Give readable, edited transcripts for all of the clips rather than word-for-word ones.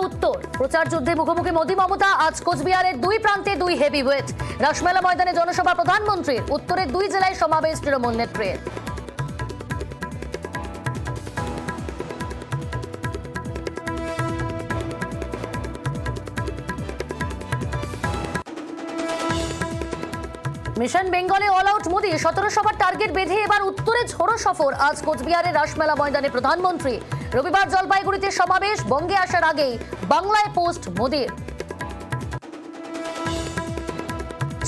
উত্তর প্রচার যুদ্ধে মুখোমুখি মোদী মমতা। আজ কোচবিহারের দুই প্রান্তে দুই হেভিওয়েট। রাসমেলা ময়দানে জনসভা প্রধানমন্ত্রীর। উত্তরের দুই জেলায় সমাবেশ তৃণমূল নেত্রীর। মিশন বেঙ্গলে অল আউট মোদি। 17 সভার টার্গেট বেঁধে এবার উত্তরে ঝোড়ো সফর। আজ কোচবিহারের রাসমেলা ময়দানে প্রধানমন্ত্রী। রবিবার জলপাইগুড়িতে সমাবেশ। বঙ্গে আসার আগেই বাংলায় পোস্ট মোদির।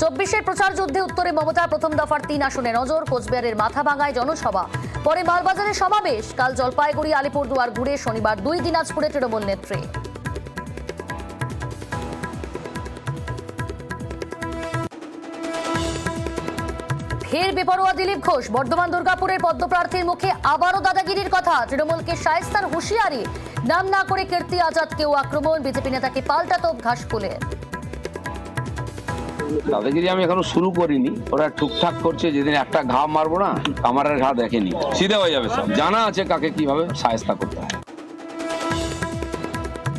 24-এর প্রচার যুদ্ধে উত্তরে মমতা। প্রথম দফার 3 আসনে নজর। কোচবিহারের মাথাভাঙায় জনসভা, পরে মালবাজারে সমাবেশ। কাল জলপাইগুড়ি, আলিপুরদুয়ার ঘুরে শনিবার 2 দিনাজপুরে তৃণমূল নেত্রী। ফের বেপরোয়া দিলীপ ঘোষ। বর্ধমান দুর্গাপুরের পদ্মপ্রার্থীর মুখে আবারও দাদাগিরির কথা। তৃণমূলকে শায়েস্তার হুঁশিয়ারি। নাম না করে কীর্তি আজাদকেও আক্রমণ। বিজেপি নেতাকে পাল্টা তোপ ঘাসফুলে। দাদাগিরি আমি এখনো শুরু করিনি, ওরা টুকটাক করছে। যেদিন একটা ঘা মারবো না, কামারের ঘা দেখেনি, সিধে হয়ে যাবে সব। জানা আছে কাকে কিভাবে শায়েস্তা করতে হয়।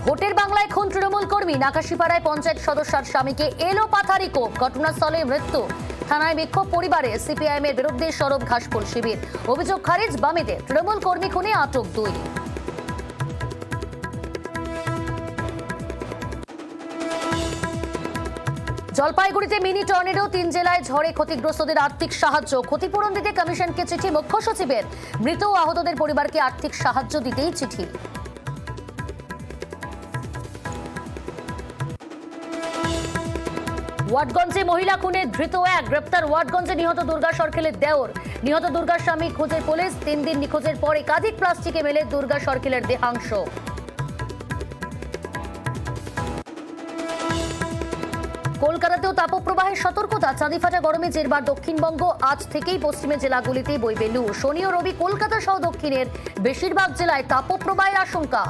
ভোটের বাংলায় খুন তৃণমূল কর্মী। নাকাশিপাড়ায় পঞ্চায়েত সদস্যের স্বামীকে এলো পাথারি কোপ। ঘটনাস্থলে মৃত্যু। থানায় বিক্ষোভ পরিবারে। সিপিআইএম এর বিরুদ্ধে সরব ঘাসফুল শিবির। অভিযোগ খারিজ বামেদের। তৃণমূল কর্মী খুনে আটক 2। জলপাইগুড়িতে মিনি টর্নেডো। 3 জেলায় ঝড়ে ক্ষতিগ্রস্তদের আর্থিক সাহায্য। ক্ষতিপূরণ দিতে কমিশনকে চিঠি মুখ্য সচিবের। মৃত ও আহতদের পরিবারকে আর্থিক সাহায্য দিতেই চিঠি। ওয়াটগঞ্জে মহিলা খুনে ধৃত 1। গ্রেপ্তার ওয়াটগঞ্জে নিহত দুর্গা সরকেলের দেওর। নিহত দুর্গার স্বামী খোঁজের পুলিশ। 3 দিন নিখোঁজের পর একাধিক প্লাস্টিকে মেলে দুর্গা সরকেলের দেহাংশ। কলকাতাতেও তাপপ্রবাহের সতর্কতা। চাঁদিফাটা গরমে জেরবার দক্ষিণবঙ্গ। আজ থেকেই পশ্চিমের জেলাগুলিতে বইবে লু। শনি ও রবি কলকাতা সহ দক্ষিণের বেশিরভাগ জেলায় তাপপ্রবাহের আশঙ্কা।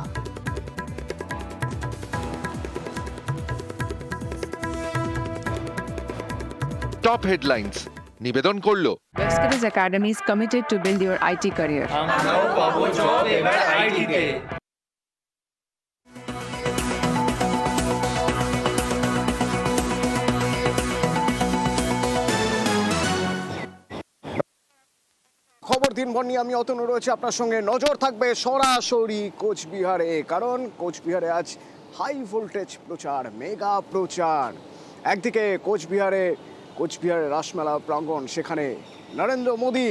টপ হেডলাইন্স নিবেদন করলো Webskills Academy is committed to build your IT career. খবর দিনভর নিয়ে আমি অতনু রয়েছে আপনার সঙ্গে। নজর থাকবে সরাসরি কোচবিহারে, কারণ কোচবিহারে আজ হাই ভোল্টেজ প্রচার, মেগা প্রচার। একদিকে কোচবিহারের রাসমেলা প্রাঙ্গণ, সেখানে নরেন্দ্র মোদী।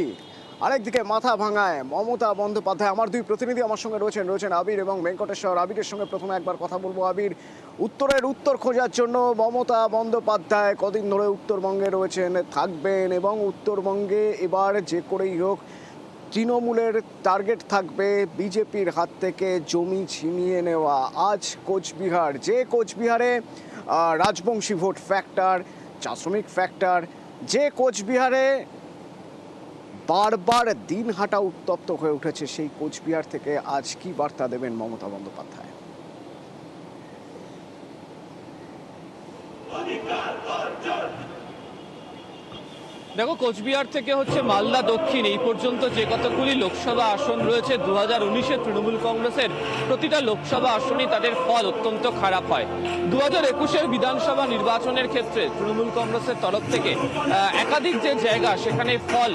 আরেকদিকে মাথা ভাঙায় মমতা বন্দ্যোপাধ্যায়। আমার দুই প্রতিনিধি আমার সঙ্গে রয়েছেন আবির এবং ভেঙ্কটেশ্বর। আবিরের সঙ্গে প্রথমে একবার কথা বলবো। আবির, উত্তরের উত্তর খোঁজার জন্য মমতা বন্দ্যোপাধ্যায় কদিন ধরে উত্তরবঙ্গে রয়েছেন, থাকবেন, এবং উত্তরবঙ্গে এবার যে করেই হোক তৃণমূলের টার্গেট থাকবে বিজেপির হাত থেকে জমি ছিনিয়ে নেওয়া। আজ কোচবিহার, যে কোচবিহারে রাজবংশী ভোট ফ্যাক্টর, চা শ্রমিক ফ্যাক্টর, যে কোচবিহারে বারবার দিনহাটা উত্তপ্ত হয়ে উঠেছে, সেই কোচবিহার থেকে আজ কি বার্তা দেবেন মমতা বন্দ্যোপাধ্যায়? দেখো, কোচবিহার থেকে হচ্ছে মালদা দক্ষিণ এই পর্যন্ত যে কতগুলি লোকসভা আসন রয়েছে 2019-এ তৃণমূল কংগ্রেসের প্রতিটা লোকসভা আসনই তাদের ফল অত্যন্ত খারাপ হয়। 2021-এর বিধানসভা নির্বাচনের ক্ষেত্রে তৃণমূল কংগ্রেসের তরফ থেকে একাধিক যে জায়গা সেখানে ফল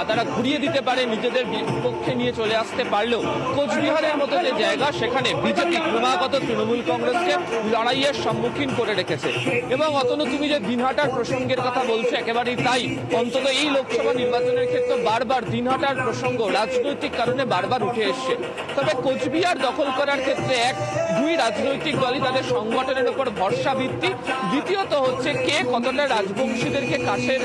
তারা ঘুরিয়ে দিতে পারে, নিজেদের বিপক্ষে নিয়ে চলে আসতে পারলেও কোচবিহারের মতো যে জায়গা সেখানে বিজেপি ক্রমাগত তৃণমূল কংগ্রেসকে লড়াইয়ের সম্মুখীন করে রেখেছে। এবং অতনু, তুমি যে দিনহাটার প্রসঙ্গের কথা বলছো, একেবারেই তাই। অন্তত এই লোকসভা নির্বাচনের ক্ষেত্রে বারবার দিনহাটার প্রসঙ্গ রাজনৈতিক কারণে বারবার উঠে এসছে। তবে কোচবিহার দখল করার ক্ষেত্রে দুই রাজনৈতিক দলই তাদের সংগঠনের উপর ভরসা ভিত্তিক। দ্বিতীয়ত হচ্ছে কে কতটা রাজবংশীদেরকে কাছের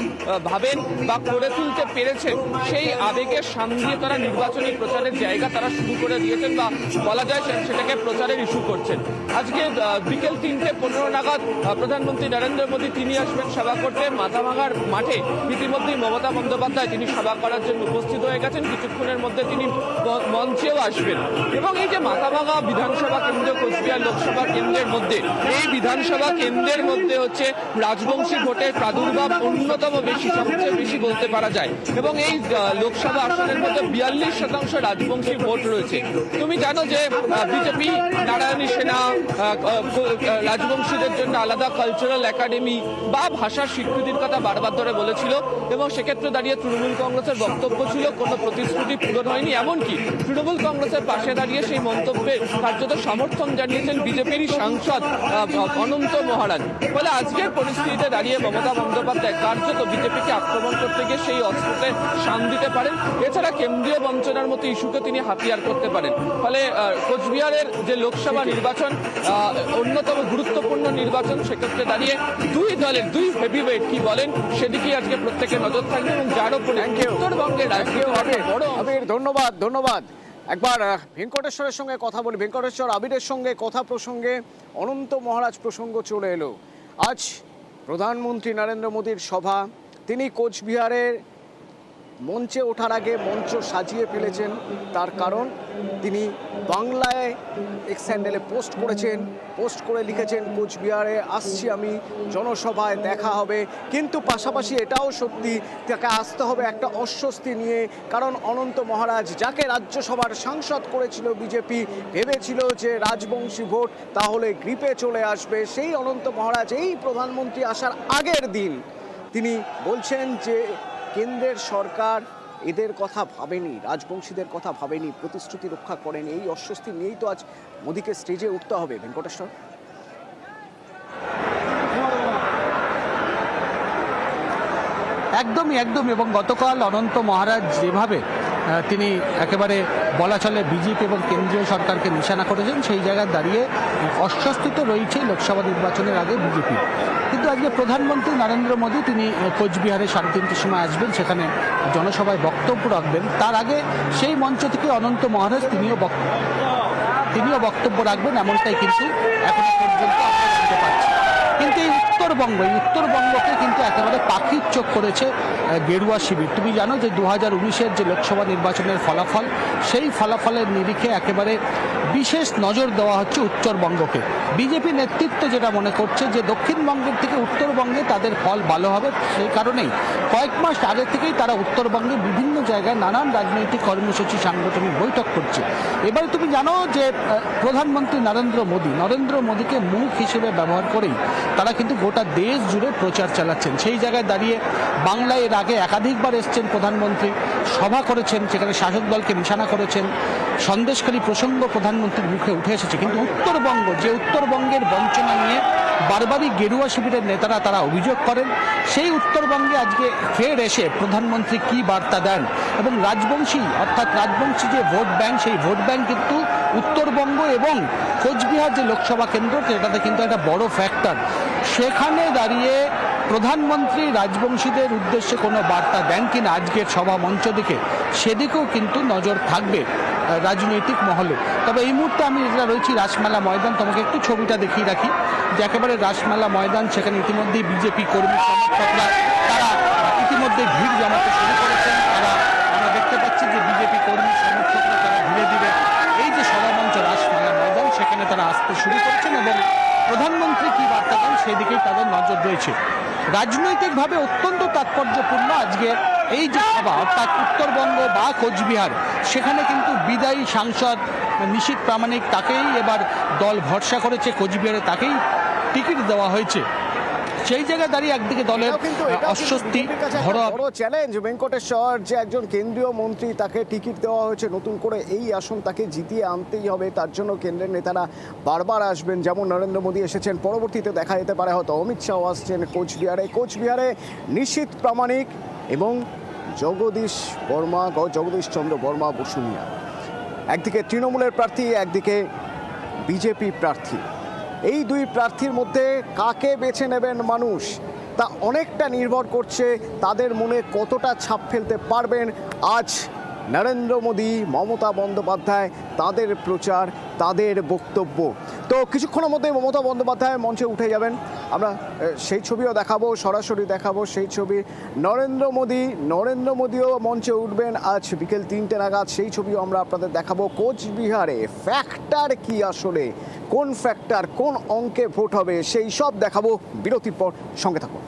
ভাবেন বা করে তুলতে পেরেছেন, সেই আবেগের সামনে দিয়ে তারা নির্বাচনী প্রচারের জায়গা তারা শুরু করে দিয়েছেন, বা বলা যায় সেটাকে প্রচারের ইস্যু করছেন। আজকে বিকেল 3:15 নাগাদ প্রধানমন্ত্রী নরেন্দ্র মোদী তিনি আসবেন সভা করতে মাথাভাঙার মাঠে। ইতিমধ্যে ইতিমধ্যেই মমতা বন্দ্যোপাধ্যায় তিনি সভা করার জন্য উপস্থিত হয়ে গেছেন। কিছুক্ষণের মধ্যে তিনি মঞ্চেও আসবেন। এবং এই যে মাথাভাঙা বিধানসভা কেন্দ্র কোচবিহার লোকসভা কেন্দ্রের মধ্যে, এই বিধানসভা কেন্দ্রের মধ্যে হচ্ছে রাজবংশী ভোটের প্রাদুর্ভাব অন্যতম বেশি, সবচেয়ে বেশি বলতে পারা যায়। এবং এই লোকসভা আসনের মধ্যে 42% রাজবংশী ভোট রয়েছে। তুমি জানো যে বিজেপি নারায়ণী সেনা, রাজবংশীদের জন্য আলাদা কালচারাল একাডেমি বা ভাষার স্বীকৃতির কথা বারবার ধরে বলেছিল, এবং সেক্ষেত্রে দাঁড়িয়ে তৃণমূল কংগ্রেসের বক্তব্য ছিল কোনো প্রতিশ্রুতি পূরণ হয়নি। এমনকি তৃণমূল কংগ্রেসের পাশে দাঁড়িয়ে সেই মন্তব্যে কার্যত সমর্থন জানিয়েছেন বিজেপিরই সাংসদ অনন্ত মহারাজ। ফলে আজকের পরিস্থিতিতে দাঁড়িয়ে মমতা বন্দ্যোপাধ্যায় কার্যত বিজেপিকে আক্রমণ করতে গিয়ে সেই অস্ত্রতে সান দিতে পারেন। এছাড়া কেন্দ্রীয় বঞ্চনার মতো ইস্যুকে তিনি হাতিয়ার করতে পারেন। ফলে কোচবিহারের যে লোকসভা নির্বাচন অন্যতম গুরুত্বপূর্ণ নির্বাচন, সেক্ষেত্রে দাঁড়িয়ে দুই দলের দুই হেভিওয়েট কি বলেন সেদিকেই আজকে প্রত্যেকের নজর থাকবে। এবং যার উপরে উত্তরবঙ্গের রাজকীয় বড় ধন্যবাদ। একবার ভেঙ্কটেশ্বরের সঙ্গে কথা বলি। ভেঙ্কটেশ্বর, আবিরের সঙ্গে কথা প্রসঙ্গে অনন্ত মহারাজ প্রসঙ্গ চলে এলো। আজ প্রধানমন্ত্রী নরেন্দ্র মোদীর সভা, তিনি কোচবিহারের মঞ্চে ওঠার আগে মঞ্চ সাজিয়ে ফেলেছেন। তার কারণ তিনি বাংলায় এক্স হ্যান্ডেলে পোস্ট করেছেন, পোস্ট করে লিখেছেন কোচবিহারে আসছি আমি, জনসভায় দেখা হবে। কিন্তু পাশাপাশি এটাও সত্যি তাকে আসতে হবে একটা অস্বস্তি নিয়ে, কারণ অনন্ত মহারাজ যাকে রাজ্যসভার সাংসদ করেছিল বিজেপি, ভেবেছিল যে রাজবংশী ভোট তাহলে গ্রিপে চলে আসবে। সেই অনন্ত মহারাজ এই প্রধানমন্ত্রী আসার আগের দিন তিনি বলছেন যে কেন্দ্রের সরকার এদের কথা ভাবেনি, রাজবংশীদের কথা ভাবেনি, প্রতিশ্রুতি রক্ষা করেনি। এই অস্বস্তি নিয়েই তো আজ মোদীকে স্টেজে উঠতে হবে। ভেঙ্কটেশ্বর, একদমই এবং গতকাল অনন্ত মহারাজ যেভাবে তিনি একেবারে বলা চলে বিজেপি এবং কেন্দ্রীয় সরকারকে নিশানা করেছেন, সেই জায়গায় দাঁড়িয়ে অস্বস্তি তো রয়েছে লোকসভা নির্বাচনের আগে বিজেপি। কিন্তু আজকে প্রধানমন্ত্রী নরেন্দ্র মোদী তিনি কোচবিহারে 3:30 সময় আসবেন, সেখানে জনসভায় বক্তব্য রাখবেন। তার আগে সেই মঞ্চ থেকে অনন্ত মহারাজ তিনিও বক্তব্য রাখবেন, এমনটাই কিন্তু এখনো পর্যন্ত আমরা জানতে পারছি। কিন্তু এই উত্তরবঙ্গকে কিন্তু একেবারে পাখির চোখ করেছে গেরুয়া শিবির। তুমি জানো যে 2019-এর যে লোকসভা নির্বাচনের ফলাফল, সেই ফলাফলের নিরিখে একেবারে বিশেষ নজর দেওয়া হচ্ছে উত্তরবঙ্গকে। বিজেপি নেতৃত্ব যেটা মনে করছে যে দক্ষিণবঙ্গের থেকে উত্তরবঙ্গে তাদের ফল ভালো হবে, সেই কারণেই কয়েক মাস আগে থেকেই তারা উত্তরবঙ্গে বিভিন্ন জায়গায় নানান রাজনৈতিক কর্মসূচি, সাংগঠনিক বৈঠক করছে। এবারে তুমি জানো যে প্রধানমন্ত্রী নরেন্দ্র মোদীকে মুখ হিসেবে ব্যবহার করেই তারা কিন্তু গোটা দেশ জুড়ে প্রচার চালাচ্ছেন। সেই জায়গায় দাঁড়িয়ে বাংলায় এর আগে একাধিকবার এসছেন প্রধানমন্ত্রী, সভা করেছেন, সেখানে শাসক দলকে নিশানা করেছেন, সন্দেশকারী প্রসঙ্গ প্রধানমন্ত্রীর মুখে উঠে এসেছে। কিন্তু উত্তরবঙ্গের বঞ্চনা নিয়ে বারবারই গেরুয়া শিবিরের নেতারা তারা অভিযোগ করেন। সেই উত্তরবঙ্গে আজকে ফের এসে প্রধানমন্ত্রী কি বার্তা দেন, এবং রাজবংশী যে ভোট ব্যাংক, সেই ভোট ব্যাংক কিন্তু উত্তরবঙ্গ এবং কোচবিহার যে লোকসভা কেন্দ্র, সেটাতে কিন্তু একটা বড় ফ্যাক্টর। সেখানে দাঁড়িয়ে প্রধানমন্ত্রী রাজবংশীদের উদ্দেশ্যে কোনো বার্তা দেন কিনা আজকের সভা মঞ্চ দিকে, সেদিকেও কিন্তু নজর থাকবে রাজনৈতিক মহলে। তবে এই মুহূর্তে আমি যেটা রয়েছি রাসমেলা ময়দান, তোমাকে একটু ছবিটা দেখিয়ে রাখি যে একেবারে রাসমেলা ময়দান, সেখানে ইতিমধ্যেই বিজেপি কর্মী সমর্থকরা তারা ইতিমধ্যে ভিড় জমাতে শুরু করেছেন। আমরা দেখতে পাচ্ছি যে বিজেপি কর্মী সমর্থকরা তারা ধীরে ধীরে এই যে সভামঞ্চ রাসমেলা ময়দান, সেখানে তারা আসতে শুরু করেছেন, এবং প্রধানমন্ত্রী কি বার্তা দেন সেদিকেই তাদের নজর রয়েছে। রাজনৈতিকভাবে অত্যন্ত তাৎপর্যপূর্ণ আজকে এই যে সভা, অর্থাৎ উত্তরবঙ্গ বা কোচবিহার, সেখানে কিন্তু বিদায়ী সাংসদ নিশীথ প্রামাণিক, তাকেই এবার দল ভরসা করেছে, কোচবিহারে তাকেই টিকিট দেওয়া হয়েছে। সেই জায়গায় দাঁড়িয়ে একদিকে দলের অস্বস্তি, বড় চ্যালেঞ্জ ভেঙ্কটেশ্বর, যে একজন কেন্দ্রীয় মন্ত্রী তাকে টিকিট দেওয়া হয়েছে নতুন করে, এই আসন তাকে জিতিয়ে আনতেই হবে। তার জন্য কেন্দ্রের নেতারা বারবার আসবেন, যেমন নরেন্দ্র মোদী এসেছেন, পরবর্তীতে দেখা যেতে পারে হয়তো অমিত শাহ আসছেন কোচবিহারে নিশীথ প্রামাণিক এবং জগদীশ চন্দ্র বর্মা বসুনিয়া, একদিকে তৃণমূলের প্রার্থী, একদিকে বিজেপি প্রার্থী। এই দুই প্রার্থীর মধ্যে কাকে বেছে নেবেন মানুষ, তা অনেকটা নির্ভর করছে তাদের মনে কতটা ছাপ ফেলতে পারবেন আজ নরেন্দ্র মোদী, মমতা বন্দ্যোপাধ্যায়, তাদের প্রচার, তাদের বক্তব্য। তো কিছুক্ষণের মধ্যে মমতা বন্দ্যোপাধ্যায় মঞ্চে উঠে যাবেন, আমরা সেই ছবিও দেখাবো, সরাসরি দেখাবো সেই ছবি। নরেন্দ্র মোদিও মঞ্চে উঠবেন আজ বিকেল 3টে নাগাদ, সেই ছবিও আমরা আপনাদের দেখাবো। কোচবিহারে ফ্যাক্টর কি, আসলে কোন ফ্যাক্টর কোন অঙ্কে ভোট হবে সেই সব দেখাবো বিরতির পর। সঙ্গে থাকুন।